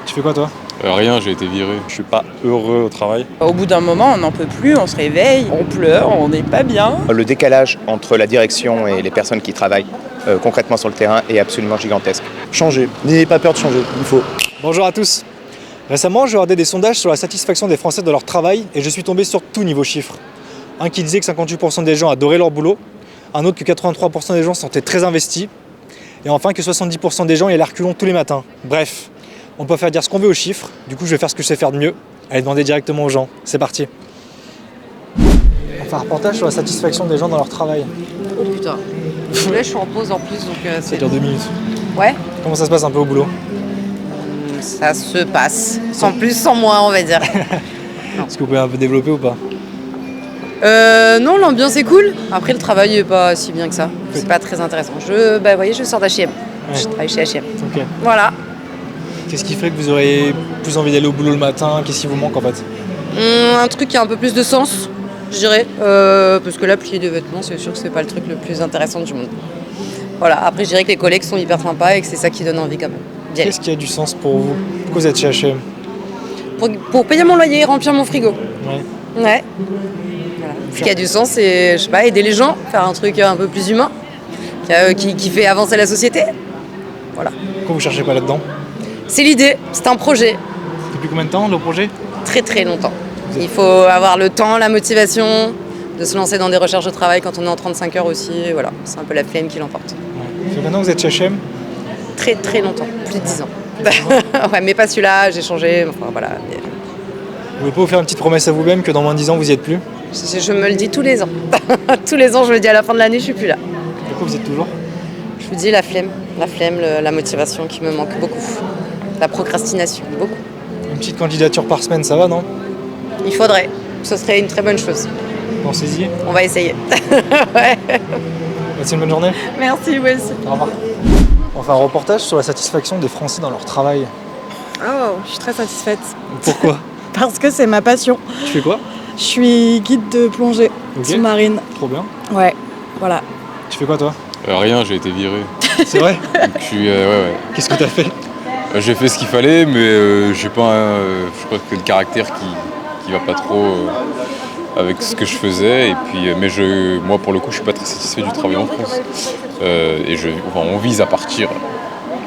Tu fais quoi toi? Rien, j'ai été viré. Je suis pas heureux au travail. Au bout d'un moment, on n'en peut plus, on se réveille, on pleure, on n'est pas bien. Le décalage entre la direction et les personnes qui travaillent concrètement sur le terrain est absolument gigantesque. Changer. N'ayez pas peur de changer, il faut. Bonjour à tous. Récemment, j'ai regardé des sondages sur la satisfaction des Français dans leur travail et je suis tombé sur tout niveau chiffres. Un qui disait que 58% des gens adoraient leur boulot, un autre que 83% des gens se sentaient très investis, et enfin que 70% des gens y allaient reculons tous les matins. Bref, on peut faire dire ce qu'on veut aux chiffres, du coup je vais faire ce que je sais faire de mieux, aller demander directement aux gens. C'est parti. On fait un reportage sur la satisfaction des gens dans leur travail. Oh putain. Là, je suis en pause en plus, donc Ça c'est... dure 2 minutes. Ouais, Comment ça se passe un peu au boulot? ça se passe. Sans plus, sans moins, on va dire. Est-ce que vous pouvez un peu développer ou pas? Non, l'ambiance est cool. Après, le travail est pas si bien que ça. C'est pas très intéressant. Vous voyez, je sors d'H&M. Ouais. Je travaille chez H&M. Ok. Voilà. Qu'est-ce qui ferait que vous auriez plus envie d'aller au boulot le matin? Qu'est-ce qui vous manque en fait? Un truc qui a un peu plus de sens, je dirais. Parce que là, plier des vêtements, c'est sûr que c'est pas le truc le plus intéressant du monde. Voilà. Après, je dirais que les collègues sont hyper sympas et que c'est ça qui donne envie quand même. d'y aller. Qu'est-ce qui a du sens pour vous? Pourquoi vous êtes chez H&M? Pour payer mon loyer et remplir mon frigo. Ouais. Ouais. Voilà. Ce qui a du sens, c'est, je sais pas, aider les gens, faire un truc un peu plus humain, qui fait avancer la société. Voilà. Pourquoi vous cherchez pas là-dedans? C'est l'idée, c'est un projet. Depuis combien de temps le projet? Très très longtemps. Il faut avoir le temps, la motivation de se lancer dans des recherches de travail quand on est en 35 heures aussi. Voilà, c'est un peu la flemme qui l'emporte. Ouais. Ça fait maintenant que vous êtes chez H&M? Très très longtemps, plus de 10 ans. Ouais, mais pas celui-là, j'ai changé. Enfin voilà. Mais Vous pouvez pas vous faire une petite promesse à vous-même que dans moins de 10 ans vous y êtes plus? je me le dis tous les ans. Tous les ans, je me dis à la fin de l'année, je suis plus là. Pourquoi vous êtes toujours? Je vous dis la flemme, la motivation qui me manque beaucoup. La procrastination, beaucoup. Une petite candidature par semaine, ça va, non? Il faudrait, ce serait une très bonne chose. Pensez-y. On va essayer. Ouais. Passez une bonne journée. Merci, vous aussi. Au revoir. On fait un reportage sur la satisfaction des Français dans leur travail. Oh, je suis très satisfaite. Pourquoi? Parce que c'est ma passion. Tu fais quoi? Je suis guide de plongée sous-marine. Trop bien. Ouais, voilà. Tu fais quoi toi? Rien, j'ai été viré. C'est vrai? Donc, je suis, ouais. Qu'est-ce que t'as fait? J'ai fait ce qu'il fallait, mais j'ai pas je crois que le caractère qui va pas trop avec ce que je faisais. Et puis, moi, pour le coup, je suis pas très satisfait du travail en France. On vise à partir.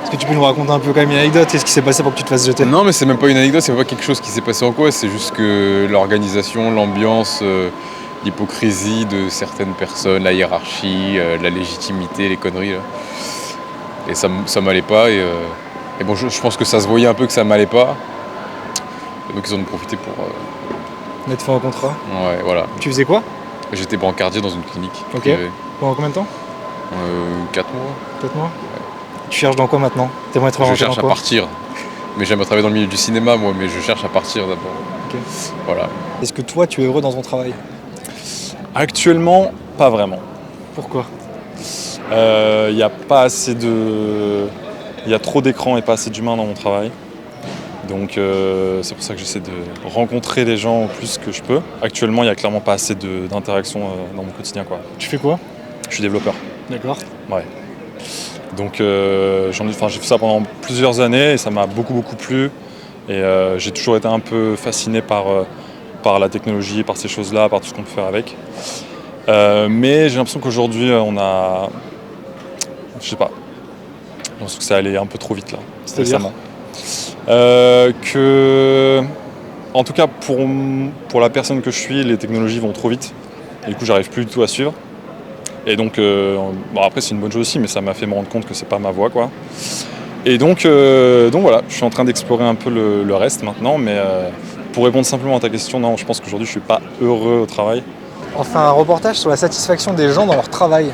Est-ce que tu peux nous raconter un peu quand même une anecdote? Qu'est-ce qui s'est passé pour que tu te fasses jeter? Non, mais c'est même pas une anecdote, c'est pas quelque chose qui s'est passé en quoi. C'est juste que l'organisation, l'ambiance, l'hypocrisie de certaines personnes, la hiérarchie, la légitimité, les conneries. Là. Et ça m'allait pas. Et bon, je pense que ça se voyait un peu que ça m'allait pas. Et donc ils en ont profité pour... Mettre fin au contrat. Ouais, voilà. Tu faisais quoi? J'étais brancardier dans une clinique. Ok. Pendant combien de temps? 4 mois. 4 mois? Tu cherches dans quoi maintenant? T'aimerais être Je orienté dans cherche à quoi? partir. Mais j'aimerais travailler dans le milieu du cinéma, moi, mais je cherche à partir d'abord. Ok. Voilà. Est-ce que toi tu es heureux dans ton travail? Actuellement, pas vraiment. Pourquoi? Il y a pas assez de... Il y a trop d'écrans et pas assez d'humains dans mon travail. Donc c'est pour ça que j'essaie de rencontrer les gens au plus que je peux. Actuellement, il y a clairement pas assez d'interaction dans mon quotidien, quoi. Tu fais quoi? Je suis développeur. D'accord. Ouais. Donc j'ai fait ça pendant plusieurs années et ça m'a beaucoup plu. Et j'ai toujours été un peu fasciné par la technologie, par ces choses-là, par tout ce qu'on peut faire avec. Mais j'ai l'impression qu'aujourd'hui on a... Je sais pas. J'ai l'impression que ça allait un peu trop vite là. C'est-à-dire récemment. En tout cas pour la personne que je suis, les technologies vont trop vite. Et du coup j'arrive plus du tout à suivre. Et donc, après c'est une bonne chose aussi, mais ça m'a fait me rendre compte que c'est pas ma voie, quoi. Et donc voilà, je suis en train d'explorer un peu le reste maintenant, mais pour répondre simplement à ta question, non, je pense qu'aujourd'hui je suis pas heureux au travail. On fait un reportage sur la satisfaction des gens dans leur travail.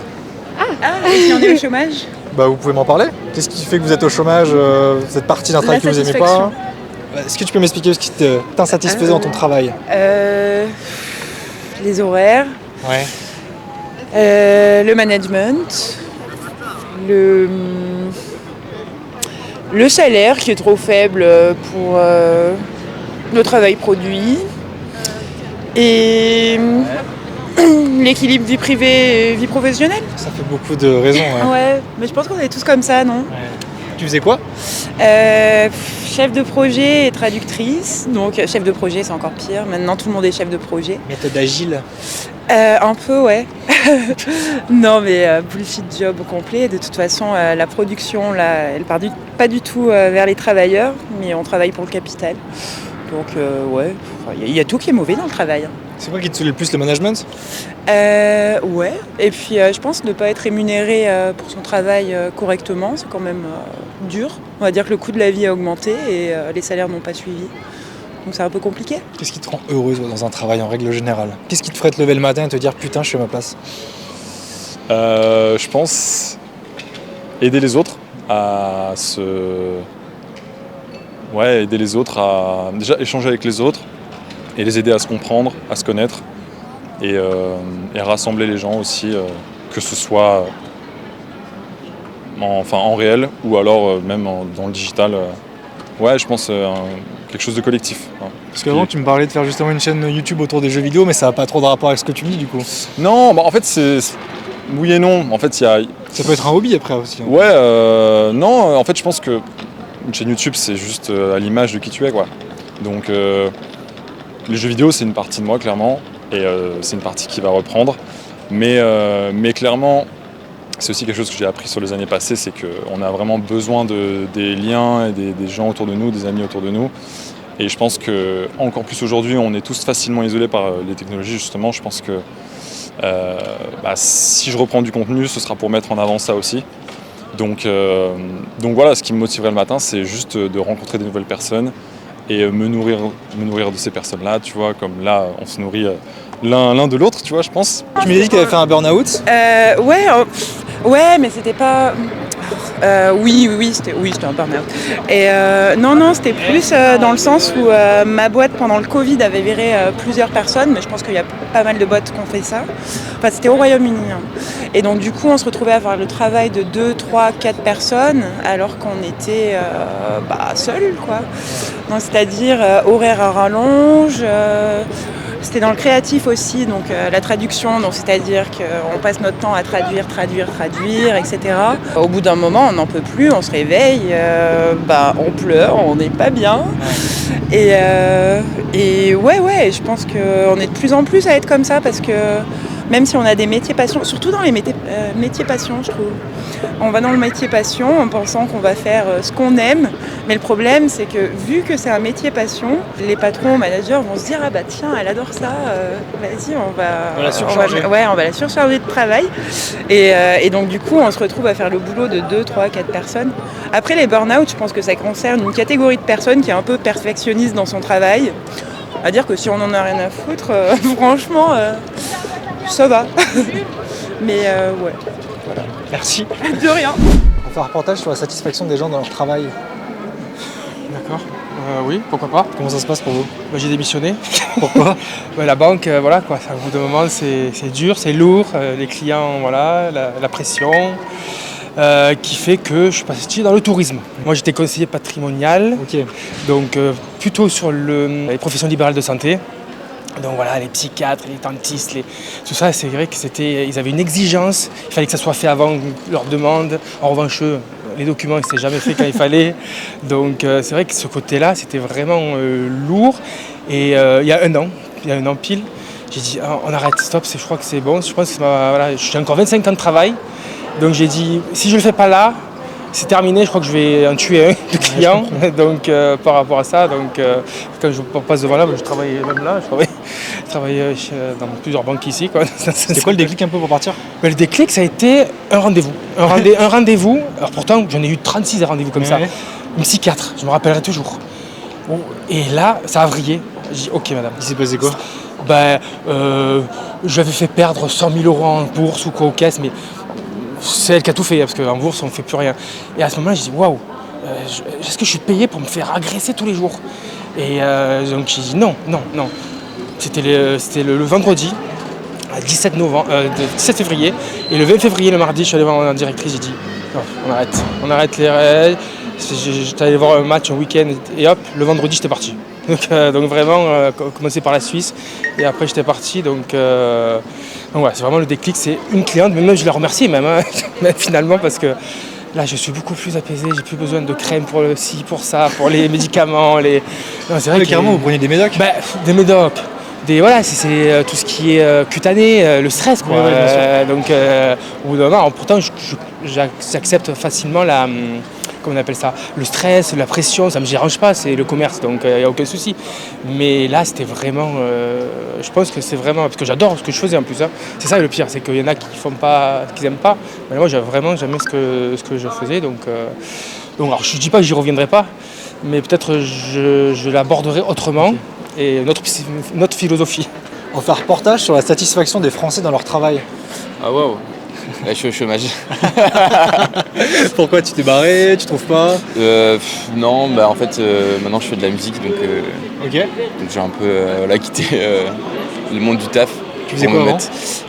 Et si on est au chômage? Bah vous pouvez m'en parler? Qu'est-ce qui fait que vous êtes au chômage? Vous êtes parti d'un travail que vous aimez pas? Est-ce que tu peux m'expliquer ce qui t'insatisfaisait dans ton travail? Les horaires, Ouais. le management, le salaire qui est trop faible pour le travail produit et l'équilibre vie privée et vie professionnelle. Ça fait beaucoup de raisons. Ouais. Ouais, mais je pense qu'on est tous comme ça, non? Tu faisais quoi? Chef de projet et traductrice. Donc chef de projet, c'est encore pire. Maintenant, tout le monde est chef de projet. Méthode agile. Un peu, ouais. Non, mais bullshit job au complet. De toute façon, la production, là, elle part pas du tout vers les travailleurs, mais on travaille pour le capital. Donc, ouais, il y a tout qui est mauvais dans le travail. C'est quoi qui te saoule le plus, le management? Ouais. Et puis, je pense ne pas être rémunéré pour son travail correctement, c'est quand même dur. On va dire que le coût de la vie a augmenté et les salaires n'ont pas suivi. Donc, c'est un peu compliqué. Qu'est-ce qui te rend heureuse dans un travail en règle générale? Qu'est-ce qui te ferait te lever le matin et te dire putain, je suis à ma place? Je pense aider les autres à aider les autres à déjà échanger avec les autres et les aider à se comprendre, à se connaître et à rassembler les gens aussi, que ce soit en réel ou alors même dans le digital. Ouais, je pense quelque chose de collectif. Hein. Parce qu'avant, tu me parlais de faire justement une chaîne YouTube autour des jeux vidéo, mais ça n'a pas trop de rapport avec ce que tu me dis du coup. Non, en fait, c'est oui et non. En fait, il y a... Ça peut être un hobby après aussi. Hein. Ouais, non, en fait, je pense que une chaîne YouTube, c'est juste à l'image de qui tu es, quoi. Donc, les jeux vidéo, c'est une partie de moi, clairement, et c'est une partie qui va reprendre. Mais clairement, c'est aussi quelque chose que j'ai appris sur les années passées, c'est qu'on a vraiment besoin des liens et des gens autour de nous, des amis autour de nous. Et je pense qu'encore plus aujourd'hui, on est tous facilement isolés par les technologies, justement. Je pense que si je reprends du contenu, ce sera pour mettre en avant ça aussi. Donc voilà, ce qui me motiverait le matin, c'est juste de rencontrer des nouvelles personnes et me nourrir de ces personnes-là, tu vois, comme là, on se nourrit l'un de l'autre, tu vois, je pense. Tu m'as dit que tu avais fait un burn-out? Ouais, mais c'était pas... Oui, c'était un burn-out. Et non, c'était plus dans le sens où ma boîte, pendant le Covid, avait viré plusieurs personnes, mais je pense qu'il y a pas mal de boîtes qui ont fait ça. Enfin, c'était au Royaume-Uni. Hein. Et donc, du coup, on se retrouvait à faire le travail de 2, 3, 4 personnes, alors qu'on était seuls, quoi. Donc, c'est-à-dire horaire à rallonge... C'était dans le créatif aussi, donc la traduction, donc c'est-à-dire qu'on passe notre temps à traduire, etc. Au bout d'un moment, on n'en peut plus, on se réveille, on pleure, on n'est pas bien. Et je pense qu'on est de plus en plus à être comme ça parce que même si on a des métiers passion, surtout dans les métiers passion, je trouve. On va dans le métier passion en pensant qu'on va faire ce qu'on aime, mais le problème c'est que vu que c'est un métier passion, les patrons, managers vont se dire ah bah tiens elle adore ça, vas-y on va la surcharger. On va la surcharger de travail et donc du coup on se retrouve à faire le boulot de 2, 3, 4 personnes. Après les burn-out, je pense que ça concerne une catégorie de personnes qui est un peu perfectionniste dans son travail. À dire que si on en a rien à foutre, franchement ça va. Mais ouais. Voilà. Merci. De rien. On fait un reportage sur la satisfaction des gens dans leur travail. D'accord. Oui, pourquoi pas. Comment ça se passe pour vous? J'ai démissionné. Pourquoi? La banque, voilà quoi. Au bout d'un moment, c'est dur, c'est lourd. Les clients, voilà, la pression. Qui fait que je suis parti dans le tourisme. Moi, j'étais conseiller patrimonial. Ok. Donc, plutôt sur les professions libérales de santé. Donc voilà, les psychiatres, les dentistes, tout ça, c'est vrai qu'ils avaient une exigence. Il fallait que ça soit fait avant leur demande. En revanche, les documents, ils ne s'étaient jamais fait quand il fallait. Donc c'est vrai que ce côté-là, c'était vraiment lourd. Et il y a un an pile, j'ai dit on arrête, stop, je crois que c'est bon. Je pense que j'ai encore 25 ans de travail. Donc j'ai dit, si je ne le fais pas là, c'est terminé, je crois que je vais en tuer un de clients. Donc par rapport à ça, quand je passe devant là, je travaille même là, je travaille dans plusieurs banques ici. C'était quoi le déclic un peu pour partir? Le déclic, ça a été un rendez-vous. Un rendez-vous, alors pourtant j'en ai eu 36 rendez-vous comme ça. Une psychiatre, je me rappellerai toujours. Bon, et là, ça a vrillé. J'ai dit, ok madame. Il s'est passé quoi? Je lui avais fait perdre 100 000 € en bourse ou quoi aux caisses, mais c'est elle qui a tout fait, parce qu'en bourse, on ne fait plus rien. Et à ce moment-là, j'ai dit, waouh, est-ce que je suis payé pour me faire agresser tous les jours? Et donc j'ai dit non. C'était le vendredi, 17 février. Et le 20 février, le mardi, je suis allé voir ma directrice, j'ai dit, non, on arrête les règles. J'étais allé voir un match un week-end, et hop, le vendredi, j'étais parti. Donc vraiment, commencer par la Suisse, et après j'étais parti. Donc voilà, c'est vraiment le déclic, c'est une cliente, mais même je l'ai remerciée même, finalement, parce que Là, je suis beaucoup plus apaisé, j'ai plus besoin de crème pour le ci, pour ça, pour les médicaments. Non, c'est vrai que Carrément, vous prenez des médocs? des médocs. Voilà, c'est tout ce qui est cutané, le stress, quoi. Ouais, bien sûr. Donc, au bout d'un moment, pourtant, j'accepte facilement comment on appelle ça, le stress, la pression, ça me dérange pas, c'est le commerce, donc il n'y a aucun souci. Mais là, c'était vraiment, je pense que c'est vraiment, parce que j'adore ce que je faisais en plus, hein. C'est ça le pire, c'est qu'il y en a qui font pas, qui n'aiment pas, mais moi, j'aime ce que je faisais, donc alors, je dis pas que j'y reviendrai pas, mais peut-être je l'aborderai autrement. Okay. Et notre philosophie. On fait un reportage sur la satisfaction des Français dans leur travail. Ah waouh. Je suis au chômage. Pourquoi, tu t'es barré, tu trouves pas? Non, en fait maintenant je fais de la musique donc j'ai un peu quitté le monde du taf. Tu faisais quoi avant?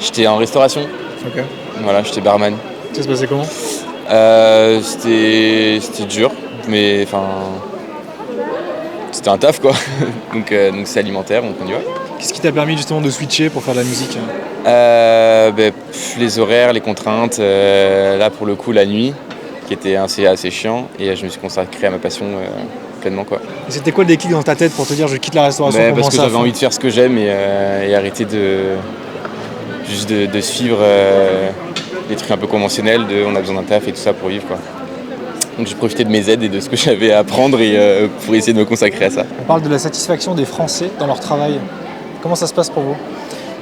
J'étais en restauration. Ok. Voilà, j'étais barman. Ça se passait comment? C'était dur, mais enfin c'était un taf quoi. donc c'est alimentaire, donc on y va. Qu'est-ce qui t'a permis justement de switcher pour faire de la musique? Les horaires, les contraintes, là pour le coup la nuit, qui était assez chiant, et je me suis consacré à ma passion pleinement quoi. Et c'était quoi le déclic dans ta tête pour te dire je quitte la restauration pour parce que j'avais envie de faire ce que j'aime et arrêter de suivre des trucs un peu conventionnels, on a besoin d'un taf et tout ça pour vivre quoi. Donc j'ai profité de mes aides et de ce que j'avais à apprendre pour essayer de me consacrer à ça. On parle de la satisfaction des Français dans leur travail. Comment ça se passe pour vous?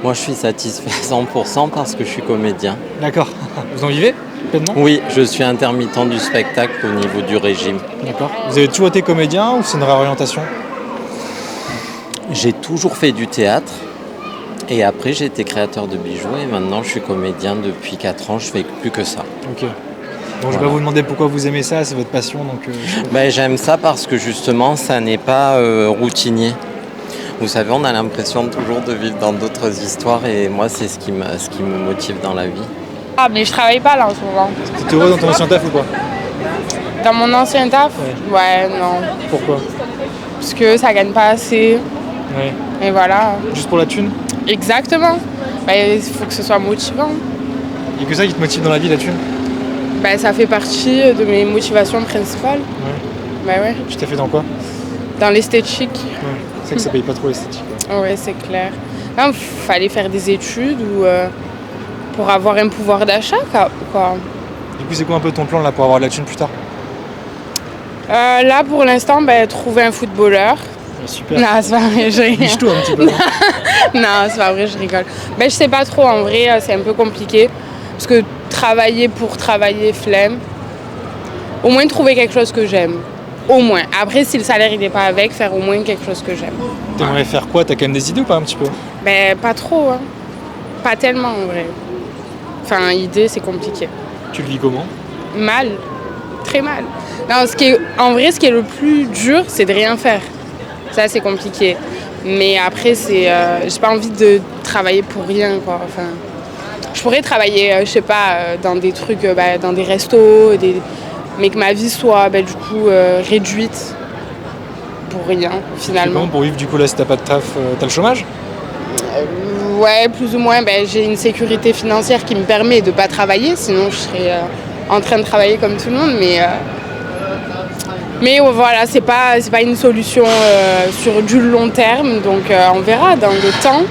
Moi je suis satisfait 100% parce que je suis comédien. D'accord. Vous en vivez pleinement? Oui, je suis intermittent du spectacle au niveau du régime. D'accord. Vous avez toujours été comédien ou c'est une réorientation? J'ai toujours fait du théâtre et après j'ai été créateur de bijoux et maintenant je suis comédien depuis 4 ans, je fais plus que ça. Ok. Donc je vais vous demander pourquoi vous aimez ça, c'est votre passion. Donc, j'aime ça parce que justement ça n'est pas routinier. Vous savez, on a l'impression toujours de vivre dans d'autres histoires et moi c'est ce qui me motive dans la vie. Ah mais je travaille pas là en ce moment. T'es heureux dans ton ancien taf ou pas? Dans mon ancien taf? Ouais, non. Pourquoi? Parce que ça gagne pas assez. Ouais. Et voilà. Juste pour la thune? Exactement. Il faut que ce soit motivant. Il n'y a que ça qui te motive dans la vie, la thune? Ça fait partie de mes motivations principales. Ouais. Ouais. Tu t'es fait dans quoi? Dans l'esthétique. Ouais. C'est vrai que ça paye pas trop l'esthétique. Ouais, c'est clair. Il fallait faire des études pour avoir un pouvoir d'achat, quoi. Du coup, c'est quoi un peu ton plan là pour avoir de la thune plus tard? Là, pour l'instant, trouver un footballeur. Super. Non, c'est pas vrai, je rigole. Niche-toi un petit peu. Non, c'est pas vrai, je rigole. Je sais pas trop, en vrai, c'est un peu compliqué. Parce que travailler pour travailler, flemme. Au moins trouver quelque chose que j'aime. Au moins. Après, si le salaire il n'est pas avec, faire au moins quelque chose que j'aime. T'aimerais faire quoi? T'as quand même des idées ou pas un petit peu? Pas trop, hein. Pas tellement en vrai. Enfin, idée, c'est compliqué. Tu le vis comment? Mal. Très mal. Non, en vrai, ce qui est le plus dur, c'est de rien faire. Ça, c'est compliqué. Mais après, j'ai pas envie de travailler pour rien, quoi. Enfin, je pourrais travailler, je sais pas, dans des trucs, dans des restos, mais que ma vie soit du coup réduite pour rien, finalement. Comment pour vivre du coup là si t'as pas de taf, t'as le chômage? Ouais, plus ou moins. J'ai une sécurité financière qui me permet de pas travailler, sinon je serais en train de travailler comme tout le monde. Mais voilà, c'est pas une solution sur du long terme, donc on verra dans le temps.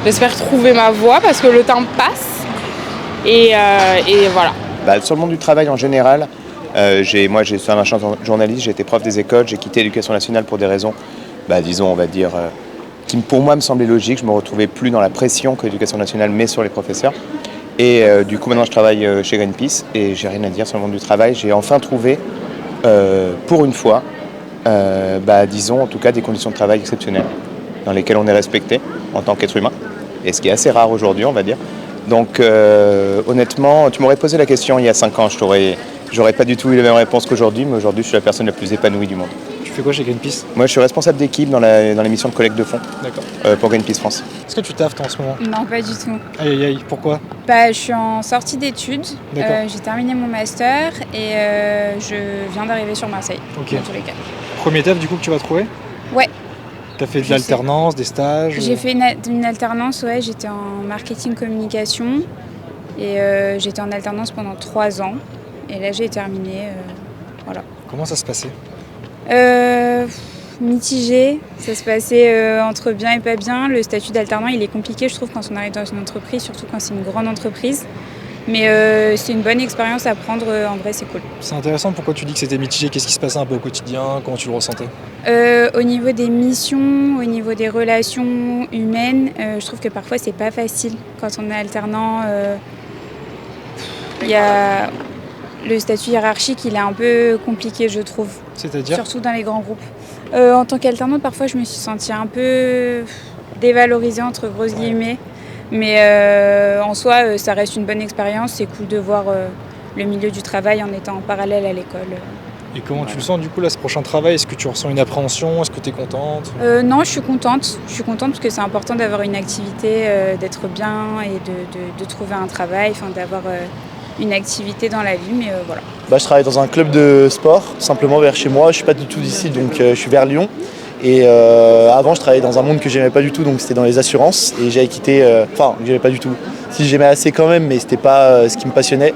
J'espère trouver ma voie parce que le temps passe. Et voilà. Sur le monde du travail en général, moi j'ai fait un machin journaliste, j'ai été prof des écoles, j'ai quitté l'éducation nationale pour des raisons, disons on va dire, qui pour moi me semblaient logiques. Je me retrouvais plus dans la pression que l'éducation nationale met sur les professeurs. Et du coup maintenant je travaille chez Greenpeace et j'ai rien à dire sur le monde du travail. J'ai enfin trouvé, pour une fois, disons en tout cas des conditions de travail exceptionnelles dans lesquelles on est respecté en tant qu'être humain, et ce qui est assez rare aujourd'hui on va dire. Donc honnêtement, tu m'aurais posé la question il y a 5 ans, j'aurais pas du tout eu la même réponse qu'aujourd'hui, mais aujourd'hui je suis la personne la plus épanouie du monde. Tu fais quoi chez Greenpeace? Moi je suis responsable d'équipe dans l'émission de collecte de fonds. D'accord. Pour Greenpeace France. Est-ce que tu taffes toi en ce moment? Non, pas du tout. Aïe aïe aïe, pourquoi? Je suis en sortie d'études, D'accord. j'ai terminé mon master et je viens d'arriver sur Marseille, Ok. dans tous les cas. Premier taf du coup que tu vas trouver? Ouais. T'as fait de l'alternance, des stages? J'ai fait une alternance, j'étais en marketing communication et j'étais en alternance pendant 3 ans. Et là, j'ai terminé. Voilà. Comment ça se passait? Mitigé, ça se passait entre bien et pas bien. Le statut d'alternant, il est compliqué, je trouve, quand on arrive dans une entreprise, surtout quand c'est une grande entreprise. Mais c'est une bonne expérience à prendre, en vrai, c'est cool. C'est intéressant, pourquoi tu dis que c'était mitigé? Qu'est-ce qui se passait un peu au quotidien? Comment tu le ressentais? Au niveau des missions, au niveau des relations humaines, je trouve que parfois c'est pas facile. Quand on est alternant, il y a le statut hiérarchique, il est un peu compliqué, je trouve. C'est-à-dire? Surtout dans les grands groupes. En tant qu'alternante, parfois je me suis sentie un peu dévalorisée entre grosses guillemets. Mais en soi, ça reste une bonne expérience. C'est cool de voir le milieu du travail en étant en parallèle à l'école. Et comment tu le sens du coup là, ce prochain travail? Est-ce que tu ressens une appréhension? Est-ce que tu es contente? Non, je suis contente. Je suis contente parce que c'est important d'avoir une activité, d'être bien et de trouver un travail, d'avoir une activité dans la vie. Mais voilà. Je travaille dans un club de sport, simplement vers chez moi. Je ne suis pas du tout d'ici, donc je suis vers Lyon. Et avant, je travaillais dans un monde que j'aimais pas du tout, donc c'était dans les assurances. Et j'avais quitté, j'aimais pas du tout. Si, j'aimais assez quand même, mais c'était pas ce qui me passionnait.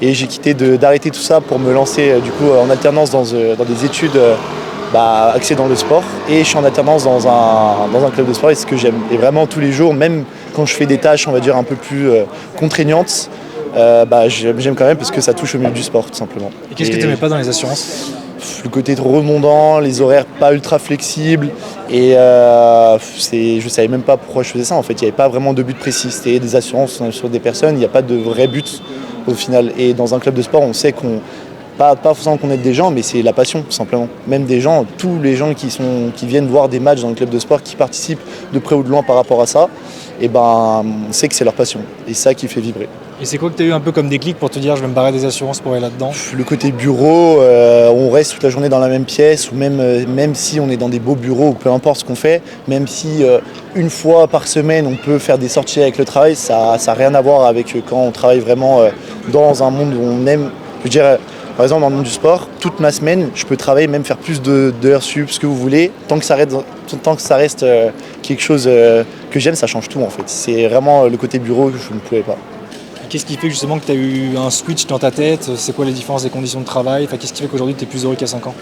Et j'ai quitté d'arrêter tout ça pour me lancer du coup en alternance dans des études axées dans le sport. Et je suis en alternance dans un club de sport, et c'est ce que j'aime. Et vraiment tous les jours, même quand je fais des tâches, on va dire un peu plus contraignantes, j'aime quand même parce que ça touche au milieu du sport, tout simplement. Et qu'est-ce que tu n'aimais pas dans les assurances? Le côté trop redondant, les horaires pas ultra flexibles, et je savais même pas pourquoi je faisais ça en fait. Il n'y avait pas vraiment de but précis, c'était des assurances sur des personnes, il n'y a pas de vrai but au final. Et dans un club de sport, on sait pas forcément qu'on aide des gens, mais c'est la passion tout simplement. Même des gens, tous les gens qui viennent voir des matchs dans le club de sport, qui participent de près ou de loin par rapport à ça, on sait que c'est leur passion, et ça qui fait vibrer. Et c'est quoi que tu as eu un peu comme déclic pour te dire je vais me barrer des assurances pour aller là-dedans? Le côté bureau, on reste toute la journée dans la même pièce, ou même si on est dans des beaux bureaux, ou peu importe ce qu'on fait, même si une fois par semaine on peut faire des sorties avec le travail, ça n'a rien à voir avec quand on travaille vraiment dans un monde où on aime. Je dirais, par exemple dans le monde du sport, toute ma semaine, je peux travailler, même faire plus d'heures sup, ce que vous voulez, tant que ça reste quelque chose que j'aime, ça change tout en fait. C'est vraiment le côté bureau que je ne pouvais pas. Qu'est-ce qui fait justement que tu as eu un switch dans ta tête? C'est quoi les différences des conditions de travail? Qu'est-ce qui fait qu'aujourd'hui tu es plus heureux qu'à 5 ans?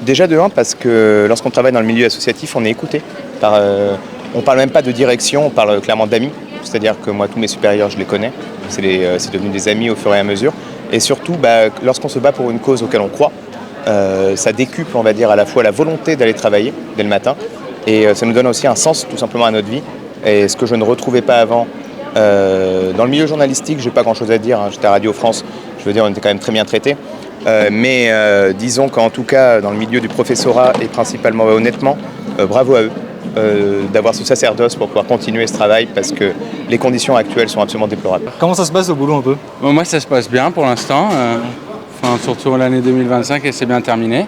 Déjà de 1, parce que lorsqu'on travaille dans le milieu associatif, on est écouté. On ne parle même pas de direction, on parle clairement d'amis. C'est-à-dire que moi, tous mes supérieurs, je les connais. C'est devenu des amis au fur et à mesure. Et surtout, lorsqu'on se bat pour une cause auquel on croit, ça décuple, on va dire, à la fois la volonté d'aller travailler dès le matin, et ça nous donne aussi un sens tout simplement à notre vie. Et ce que je ne retrouvais pas avant, dans le milieu journalistique, j'ai pas grand chose à dire, j'étais à Radio France, je veux dire, on était quand même très bien traités. Mais disons qu'en tout cas, dans le milieu du professorat et principalement honnêtement, bravo à eux d'avoir ce sacerdoce pour pouvoir continuer ce travail, parce que les conditions actuelles sont absolument déplorables. Comment ça se passe au boulot un peu? Moi, ça se passe bien pour l'instant. Surtout l'année 2025, elle s'est bien terminée.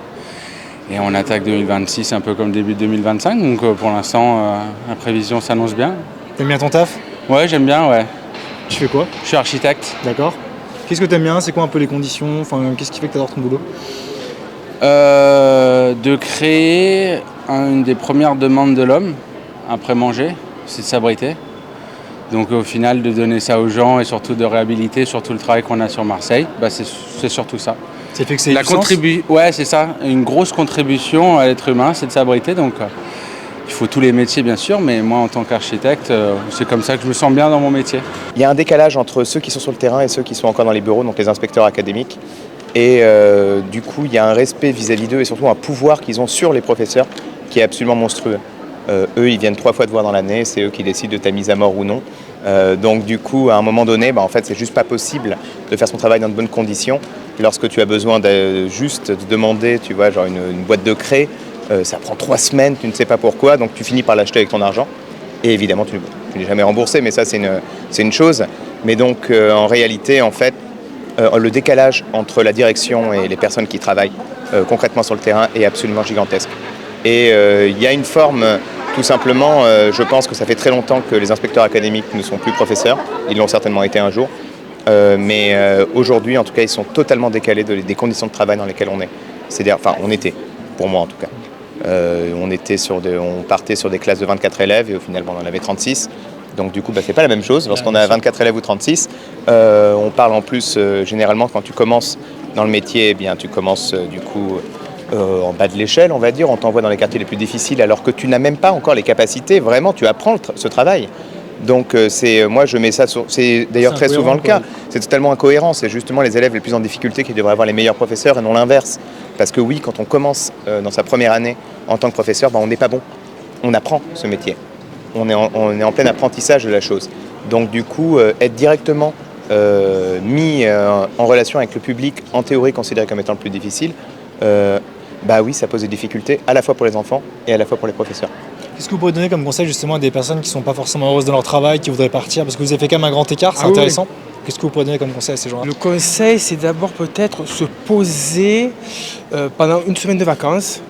Et on attaque 2026 un peu comme le début de 2025. Donc pour l'instant, la prévision s'annonce bien. T'aimes bien ton taf? Ouais, j'aime bien, ouais. Tu fais quoi? Je suis architecte. D'accord. Qu'est-ce que t'aimes bien? C'est quoi un peu les conditions? Qu'est-ce qui fait que t'adores ton boulot? De créer une des premières demandes de l'homme après manger, c'est de s'abriter. Donc au final, de donner ça aux gens et surtout de réhabiliter surtout le travail qu'on a sur Marseille, c'est surtout ça. C'est fait que c'est Ouais, c'est ça. Une grosse contribution à l'être humain, c'est de s'abriter. Donc il faut tous les métiers bien sûr, mais moi en tant qu'architecte, c'est comme ça que je me sens bien dans mon métier. Il y a un décalage entre ceux qui sont sur le terrain et ceux qui sont encore dans les bureaux, donc les inspecteurs académiques. Et du coup, il y a un respect vis-à-vis d'eux et surtout un pouvoir qu'ils ont sur les professeurs qui est absolument monstrueux. Eux, ils viennent 3 fois te voir dans l'année, c'est eux qui décident de ta mise à mort ou non. Donc du coup, à un moment donné, en fait, c'est juste pas possible de faire son travail dans de bonnes conditions. Lorsque tu as besoin juste de demander, tu vois, genre une boîte de craie, ça prend 3 semaines, tu ne sais pas pourquoi, donc tu finis par l'acheter avec ton argent. Et évidemment, tu n'es jamais remboursé, mais ça, c'est une chose. Mais donc, en réalité, en fait, le décalage entre la direction et les personnes qui travaillent concrètement sur le terrain est absolument gigantesque. Et il y a une forme, tout simplement, je pense que ça fait très longtemps que les inspecteurs académiques ne sont plus professeurs, ils l'ont certainement été un jour, mais aujourd'hui, en tout cas, ils sont totalement décalés des conditions de travail dans lesquelles on est. C'est-à-dire, on était, pour moi en tout cas. On partait sur des classes de 24 élèves et au final, on en avait 36. Donc du coup, c'est pas la même chose. Lorsqu'on a 24 élèves ou 36, on parle en plus, généralement, quand tu commences dans le métier, eh bien, tu commences du coup en bas de l'échelle, on va dire. On t'envoie dans les quartiers les plus difficiles alors que tu n'as même pas encore les capacités. Vraiment, tu apprends ce travail. Donc moi je mets ça c'est d'ailleurs très souvent le cas. C'est totalement incohérent. C'est justement les élèves les plus en difficulté qui devraient avoir les meilleurs professeurs et non l'inverse. Parce que oui, quand on commence dans sa première année en tant que professeur, on n'est pas bon. On apprend ce métier. On est en plein apprentissage de la chose. Donc du coup, être directement mis en relation avec le public, en théorie considéré comme étant le plus difficile, oui, ça pose des difficultés à la fois pour les enfants et à la fois pour les professeurs. Qu'est-ce que vous pourriez donner comme conseil justement à des personnes qui ne sont pas forcément heureuses de leur travail, qui voudraient partir? Parce que vous avez fait quand même un grand écart, c'est intéressant. Oui. Qu'est-ce que vous pourriez donner comme conseil à ces gens-là? Le conseil, c'est d'abord peut-être se poser pendant une semaine de vacances,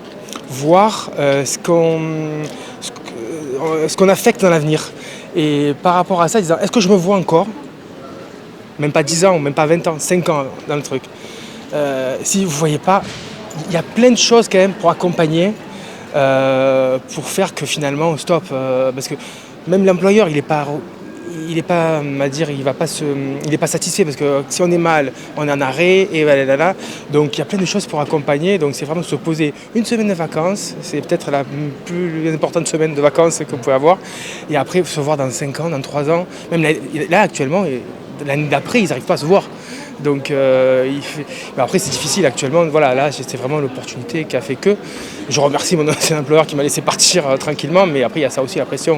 voir ce qu'on affecte dans l'avenir. Et par rapport à ça, disant, est-ce que je me vois encore, même pas 10 ans, même pas 20 ans, 5 ans dans le truc. Si vous ne voyez pas, il y a plein de choses quand même pour accompagner, pour faire que finalement, stop. Parce que même l'employeur, il n'est pas satisfait parce que si on est mal, on est en arrêt et voilà. Donc il y a plein de choses pour accompagner. Donc c'est vraiment se poser une semaine de vacances. C'est peut-être la plus importante semaine de vacances que vous pouvez avoir. Et après se voir dans 5 ans, dans 3 ans. Même là actuellement, l'année d'après, ils n'arrivent pas à se voir. Donc après c'est difficile actuellement, voilà, là c'est vraiment l'opportunité qui a fait que. Je remercie mon ancien employeur qui m'a laissé partir tranquillement, mais après il y a ça aussi, la pression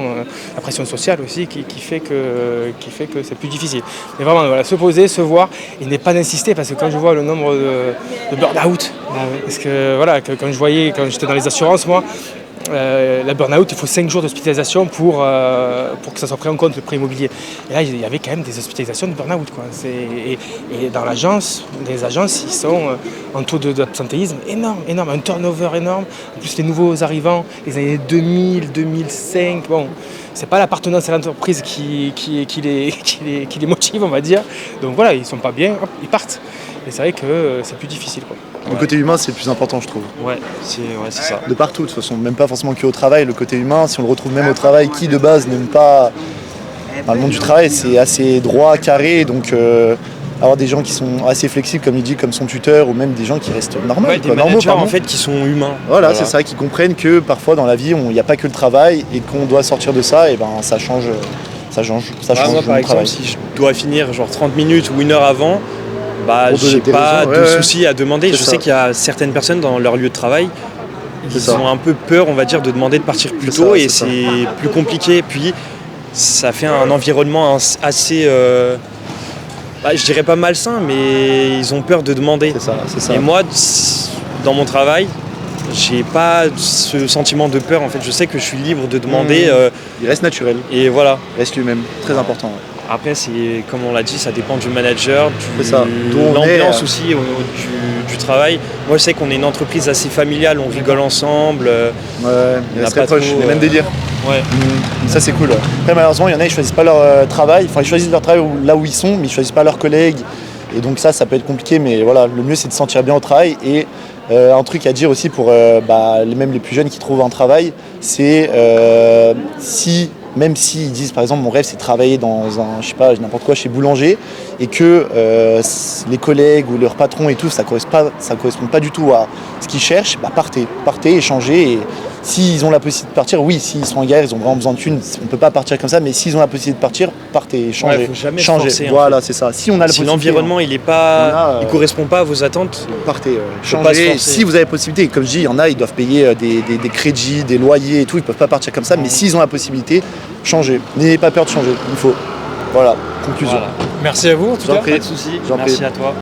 sociale aussi qui fait que c'est plus difficile. Mais vraiment voilà, se poser, se voir et ne pas insister, parce que quand je vois le nombre de burn-out, parce que voilà, quand j'étais dans les assurances moi, la burn-out, il faut 5 jours d'hospitalisation pour que ça soit pris en compte, le prêt immobilier. Et là, il y avait quand même des hospitalisations de burn-out, quoi. Et dans l'agence, les agences, ils sont en taux d'absentéisme énorme, un turnover énorme. En plus, les nouveaux arrivants, les années 2000, 2005, bon, c'est pas l'appartenance à l'entreprise qui les motive, on va dire. Donc voilà, ils sont pas bien, hop, ils partent. Et c'est vrai que c'est plus difficile, quoi. Le côté humain, c'est le plus important, je trouve. Ouais, c'est ça. De partout, de toute façon, même pas forcément qu'au travail. Le côté humain, si on le retrouve même au travail, qui de base n'aime pas. Dans le monde du travail, c'est assez droit, carré, donc avoir des gens qui sont assez flexibles, comme il dit, comme son tuteur, ou même des gens qui restent normaux. Ouais, des managers en fait qui sont humains. Voilà, c'est ça, qui comprennent que parfois dans la vie, il n'y a pas que le travail et qu'on doit sortir de ça, et ça change. Moi, par exemple, si je dois finir genre 30 minutes ou 1 heure avant, j'ai pas de soucis à demander. Je sais qu'il y a certaines personnes dans leur lieu de travail, ils ont un peu peur, on va dire, de demander de partir plus tôt, et c'est plus compliqué. Puis ça fait un environnement assez, je dirais pas malsain, mais ils ont peur de demander. C'est ça. Et moi, dans mon travail, j'ai pas ce sentiment de peur. En fait, je sais que je suis libre de demander. Il reste naturel. Et voilà. Il reste lui-même. Très important. Ouais. Après, comme on l'a dit, ça dépend du manager, de l'ambiance aussi du travail. Moi, je sais qu'on est une entreprise assez familiale, on rigole ensemble. Il reste très proche, les mêmes délires. Ouais. Ça, c'est cool. Après, malheureusement, il y en a, ils choisissent pas leur travail. Enfin, ils choisissent leur travail là où ils sont, mais ils choisissent pas leurs collègues. Et donc ça peut être compliqué, mais voilà, le mieux, c'est de se sentir bien au travail. Et un truc à dire aussi pour même les plus jeunes qui trouvent un travail, c'est même s'ils disent par exemple mon rêve c'est de travailler dans n'importe quoi chez boulanger, et que les collègues ou leurs patrons et tout ça correspond pas du tout à ce qu'ils cherchent, partez, échangez, et s'ils ont la possibilité de partir, oui, s'ils sont en galère, ils ont vraiment besoin de thunes, on peut pas partir comme ça, mais s'ils ont la possibilité de partir, partez, changez. Faut jamais changez. Forcer, voilà, c'est ça. Si l'environnement il correspond pas à vos attentes, partez, changez. Si vous avez la possibilité, comme je dis, il y en a, ils doivent payer des crédits, des loyers et tout, ils peuvent pas partir comme ça, mais s'ils ont la possibilité, changez. N'ayez pas peur de changer, il faut. Voilà, conclusion. Voilà. Merci à vous en tout cas. Pas de soucis. Merci à toi.